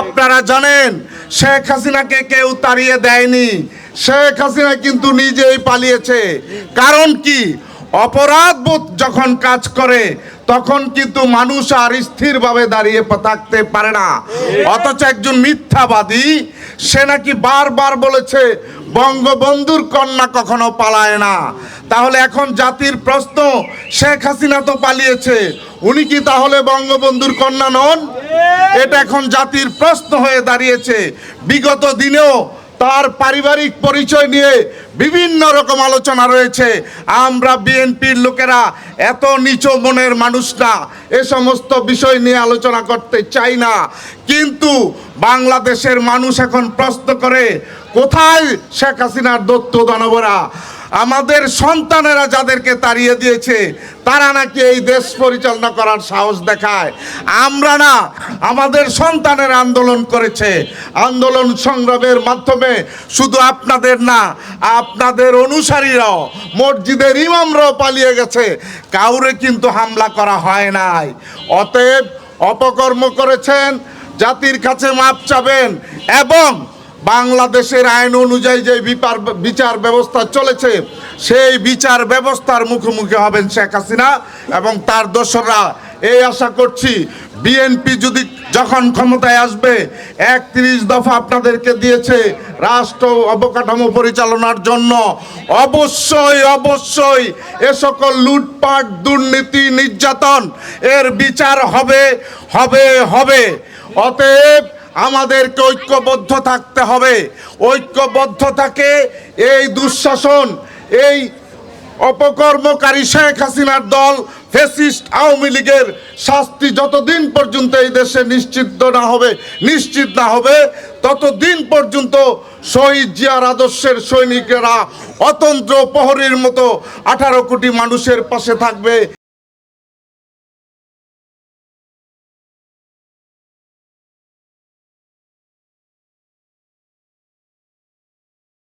আপনারা জানেন শেখ হাসিনাকে কেউ তাড়িয়ে দেয়নি, শেখ হাসিনা কিন্তু নিজেই পালিয়েছে। কারণ কি, অপরাধবোধ যখন কাজ করে তখন কিন্তু মানুষ আর স্থিরভাবে দাঁড়িয়ে থাকতে পারে না। অথচ একজন মিথ্যাবাদী সে নাকি বারবার বলেছে বঙ্গবন্ধুর কন্যা কখনো পালায় না। তাহলে এখন জাতির প্রশ্ন, শেখ হাসিনা তো পালিয়েছে, উনি কি তাহলে বঙ্গবন্ধুর কন্যা নন? এটা এখন জাতির প্রশ্ন হয়ে দাঁড়িয়েছে। বিগত দিনেও তার পারিবারিক পরিচয় নিয়ে বিভিন্ন রকম আলোচনা রয়েছে। আমরা বিএনপির লোকেরা এত নিচু মনের মানুষ না, এ সমস্ত বিষয় নিয়ে আলোচনা করতে চাই না। কিন্তু বাংলাদেশের মানুষ এখন প্রশ্ন করে, কোথায় শেখ হাসিনার দত্ত দানবরা? আমাদের সন্তানেরা যাদেরকে তাড়িয়ে দিয়েছে তারা নাকি এই দেশ পরিচালনা করার সাহস দেখায়। আমরা না, আমাদের সন্তানের আন্দোলন করেছে। আন্দোলন সংগ্রামের মাধ্যমে শুধু আপনাদের না, আপনাদের অনুসারীরাও, মসজিদের ইমামরাও পালিয়ে গেছে, কাউরে কিন্তু হামলা করা হয় নাই। অতএব অপকর্ম করেছেন, জাতির কাছে মাপ চাবেন এবং বাংলাদেশের আইন অনুযায়ী যে বিচার ব্যবস্থা চলেছে সেই বিচার ব্যবস্থার মুখোমুখি হবেন শেখ হাসিনা এবং তার দোসররা। এই আশা করছি বিএনপি যদি যখন ক্ষমতায় আসবে 31 দফা আপনাদেরকে দিয়েছে রাষ্ট্র অবকাঠামো পরিচালনার জন্য, অবশ্যই অবশ্যই এ সকল লুটপাট, দুর্নীতি, নির্যাতন এর বিচার হবে হবে হবে। অতএব আমাদেরকে ঐক্যবদ্ধ থাকতে হবে। ঐক্যবদ্ধ থাকে এই দুঃশাসন, এই অপকর্মকারী শেখ হাসিনার দল, ফ্যাসিস্ট আওয়ামী লীগের শাস্তি যতদিন পর্যন্ত এই দেশে নিশ্চিত না হবে ততদিন পর্যন্ত শহীদ জিয়ার আদর্শের সৈনিকেরা অতন্ত্র প্রহরীর মতো 18 কোটি মানুষের পাশে থাকবে।